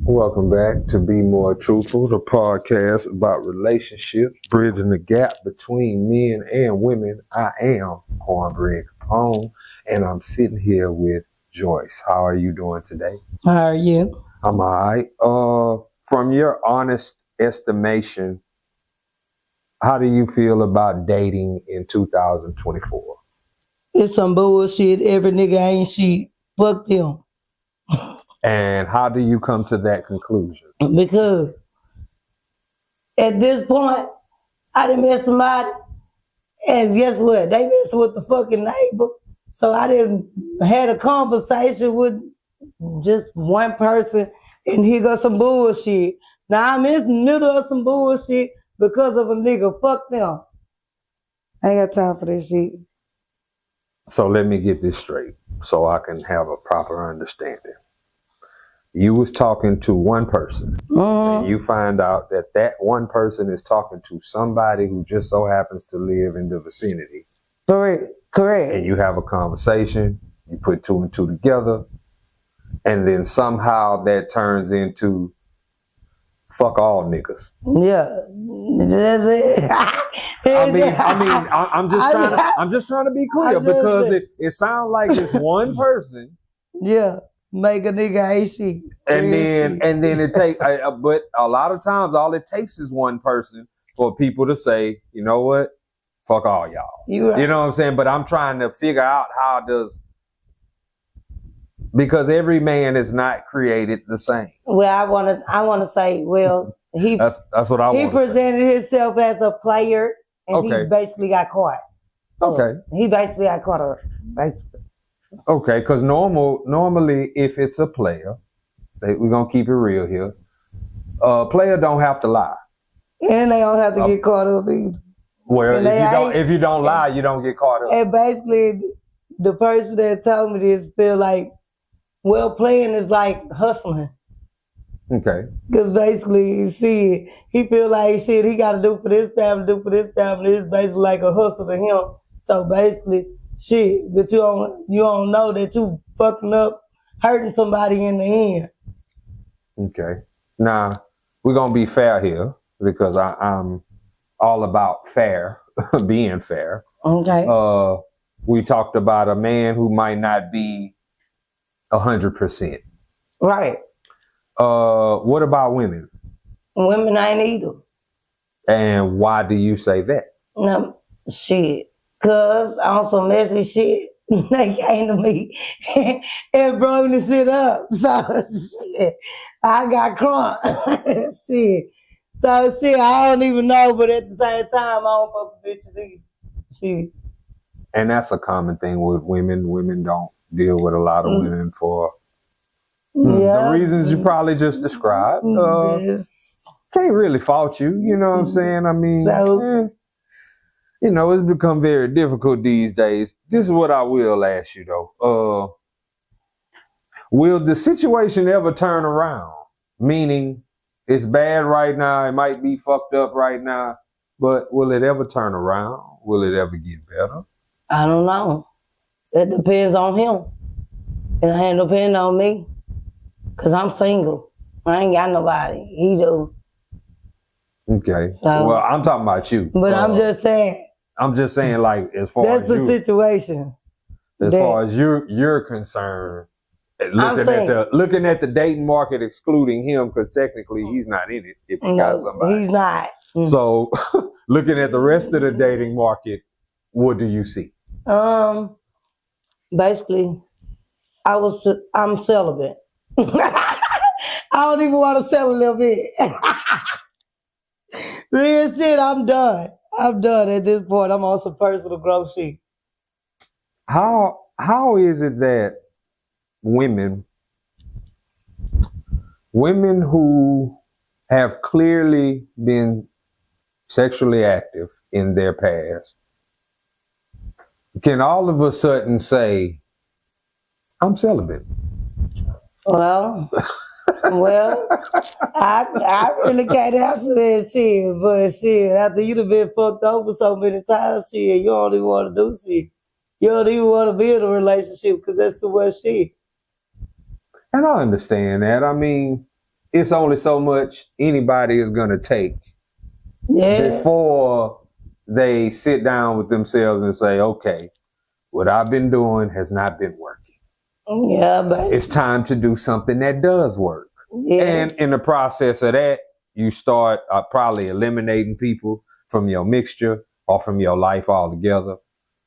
Welcome back to Be More Truthful, the podcast about relationships, bridging the gap between men and women. I am Cornbread Capone, and I'm sitting here with Joyce. How are you doing today? How are you? I'm all right. From your honest estimation, how do you feel about dating in 2024? It's some bullshit. Every nigga ain't shit. Fuck them. And how do you come to that conclusion? Because at this point, I done met somebody, and guess what? They mess with the fucking neighbor. So I didn't had a conversation with just one person, and here goes some bullshit. Now I'm in the middle of some bullshit because of a nigga. Fuck them. I ain't got time for this shit. So let me get this straight so I can have a proper understanding. You was talking to one person, and you find out that that one person is talking to somebody who just so happens to live in the vicinity. Correct. And you have a conversation, you put two and two together, and then somehow that turns into fuck all niggas. Yeah, that's it. I'm just trying to be clear because it sounds like it's one person. Yeah, make a nigga ain't shit. And then it take, but a lot of times all it takes is one person for people to say, you know what, fuck all y'all. Right. You know what I'm saying? But I'm trying to figure out because every man is not created the same. Well, I wanna say, well, that's what I want. He presented himself as a player, and he basically got caught. Okay. He basically got caught. Basically. Okay, because normally if it's a player, we're gonna keep it real here. Player don't have to lie, and they don't have to get caught up either. Well, if you don't lie, you don't get caught up. And basically, the person that told me this feel like, well, playing is like hustling. Okay. Because basically, he feel like he got to do for this family, It's basically like a hustle to him. So basically, but you don't know that you fucking up, hurting somebody in the end. Okay. Now, we're going to be fair here because I'm all about fair, being fair. Okay. We talked about a man who might not be 100%. Right. What about women? Women ain't either. And why do you say that? No, cause on some messy shit, they came to me and broke the shit up. So I got crunk. So I don't even know, but at the same time, I don't fuck with bitches either. And that's a common thing with women. Women don't deal with a lot of women for the reasons you probably just described. Can't really fault you. You know what I'm saying? I mean, it's become very difficult these days. This is what I will ask you though. Will the situation ever turn around? Meaning, it's bad right now. It might be fucked up right now, but will it ever turn around? Will it ever get better? I don't know. That depends on him. It ain't depend on me. Cause I'm single. I ain't got nobody. He do. Okay. So, well, I'm talking about you. But I'm just saying. I'm just saying, like, as far as that's the situation. As far as you're concerned, looking at the dating market, excluding him, because technically he's not in it if he got somebody. He's not. So, looking at the rest of the dating market, what do you see? Basically, I'm celibate. I don't even want to sell a little bit. Real shit, I'm done. I'm done at this point. I'm on some personal growth shit. How is it that women who have clearly been sexually active in their past can all of a sudden say, I'm celibate? Well, I really can't answer that shit, but after you've been fucked over so many times, you don't even want to do shit. You don't even want to be in a relationship because that's too much shit. And I understand that. I mean, it's only so much anybody is going to take before they sit down with themselves and say, okay, what I've been doing has not been working. Yeah, but it's time to do something that does work. Yes. And in the process of that, you start probably eliminating people from your mixture or from your life altogether.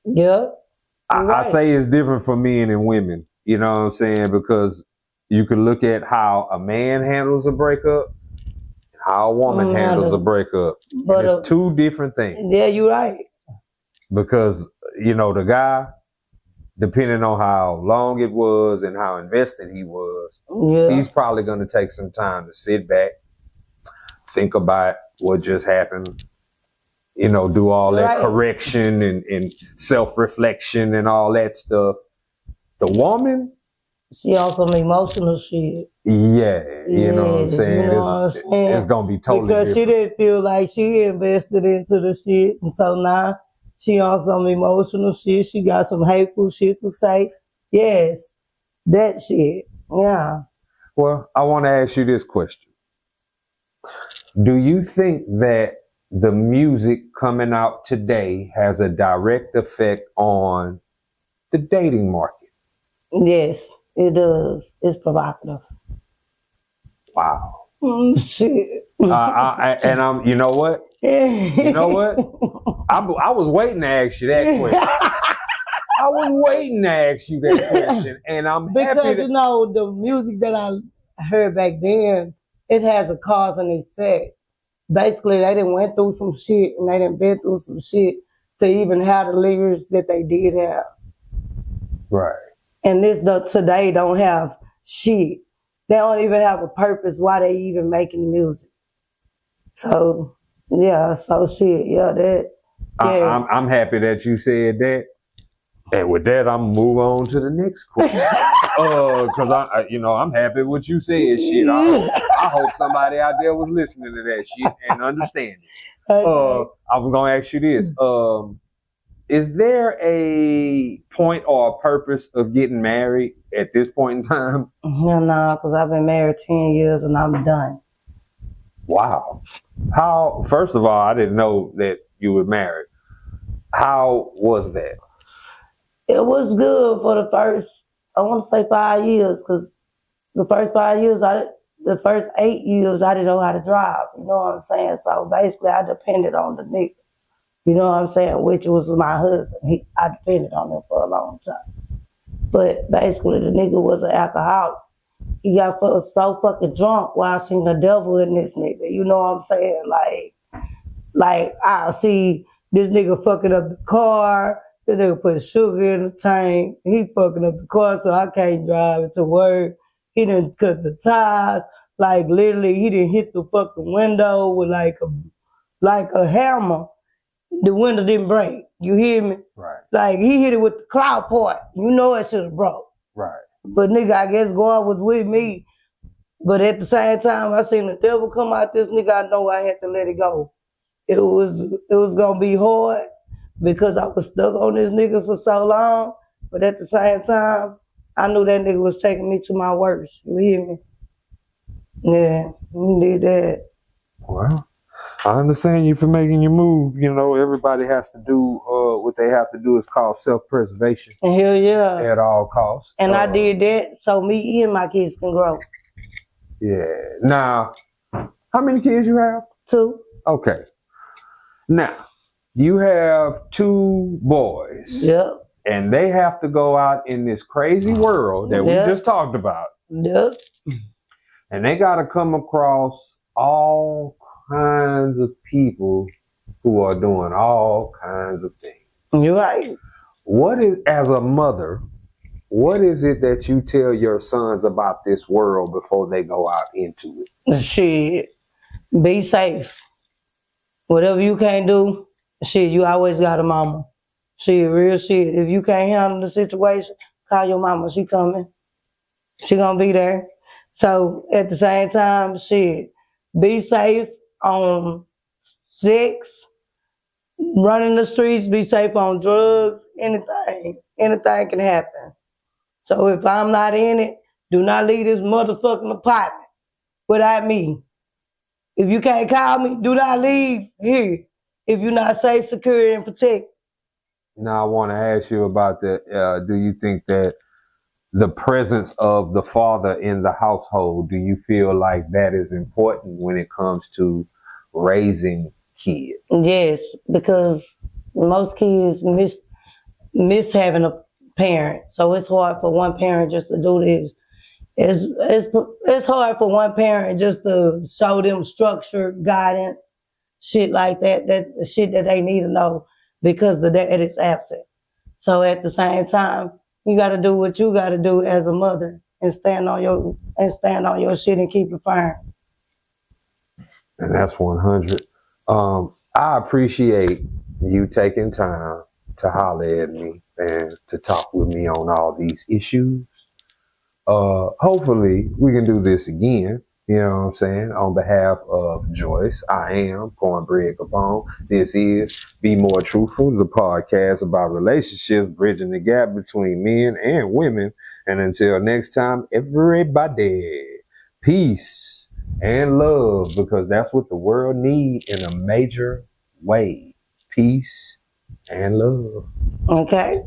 Yeah. I say it's different for men and women. You know what I'm saying? Because you can look at how a man handles a breakup and how a woman handles a breakup. But it's two different things. Yeah, you're right. Because, you know, the guy, depending on how long it was and how invested he was, he's probably going to take some time to sit back, think about what just happened, you know, do all that correction and self-reflection and all that stuff. The woman, she on some emotional shit. Yeah, you know what I'm saying? You know what I'm saying? It's going to be totally because different. She didn't feel like she invested into the shit. And so now she on some emotional shit. She got some hateful shit to say. Yes, that shit. Yeah. Well, I want to ask you this question. Do you think that the music coming out today has a direct effect on the dating market? Yes, it does. It's provocative. Wow. Shit. And I'm, you know what? You know what? I was waiting to ask you that question. I was waiting to ask you that question, and I'm happy because you know the music that I heard back then, it has a cause and effect. Basically, they done went through some shit, and they done been through some shit to even have the lyrics that they did have. Right. And today don't have shit. They don't even have a purpose why they even making music. So, yeah, shit, yeah, that. Yeah. I'm happy that you said that. And with that, I'm gonna move on to the next question. Cause I'm happy what you said, shit. I hope somebody out there was listening to that shit and understanding. Okay. I'm gonna ask you this. Is there a point or a purpose of getting married at this point in time? No, because I've been married 10 years and I'm done. Wow. First of all, I didn't know that you were married. How was that? It was good for the first, I want to say 5 years, because the first 5 years, the first 8 years, I didn't know how to drive. You know what I'm saying? So basically, I depended on the nigga. You know what I'm saying? Which was my husband. I depended on him for a long time. But basically, the nigga was an alcoholic. He got so fucking drunk while I seen the devil in this nigga. You know what I'm saying? Like I see this nigga fucking up the car. The nigga put sugar in the tank. He fucking up the car so I can't drive it to work. He done cut the tires. Like literally, he done hit the fucking window with like a hammer. The window didn't break. You hear me? Right. Like he hit it with the cloud part. You know it should have broke. Right. But nigga, I guess God was with me. But at the same time, I seen the devil come out this nigga. I know I had to let it go. It was gonna be hard because I was stuck on this nigga for so long. But at the same time, I knew that nigga was taking me to my worst. You hear me? Yeah, he did that. Well, I understand you for making your move. You know, everybody has to do what they have to do is called self-preservation. Hell yeah. At all costs. And I did that so me and my kids can grow. Yeah. Now, how many kids you have? 2. Okay. Now, you have 2 boys. Yep. And they have to go out in this crazy world that we just talked about. Yep. And they got to come across all kinds of people who are doing all kinds of things. You're right. As a mother, what is it that you tell your sons about this world before they go out into it? Shit, be safe. Whatever you can't do, shit, you always got a mama. Shit, real shit. If you can't handle the situation, call your mama. She coming. She gonna be there. So at the same time, shit, be safe on sex, running the streets, be safe on drugs, anything. Anything can happen. So if I'm not in it, do not leave this motherfucking apartment. without me. If you can't call me, do not leave here if you're not safe, secure, and protected. Now, I want to ask you about that. Do you think that the presence of the father in the household, do you feel like that is important when it comes to raising kids? Yes, because most kids miss having a parent. So it's hard for one parent just to do this. It's hard for one parent just to show them structure, guidance, shit like that shit that they need to know because the dad is absent. So at the same time, you got to do what you got to do as a mother and stand on your shit and keep it firm. And that's 100. I appreciate you taking time to holler at me and to talk with me on all these issues. Hopefully we can do this again. You know what I'm saying? On behalf of Joyce, I am Cornbread Capone. This is Be More Truthful, the podcast about relationships, bridging the gap between men and women. And until next time, everybody, peace and love, because that's what the world needs in a major way. Peace and love. Okay.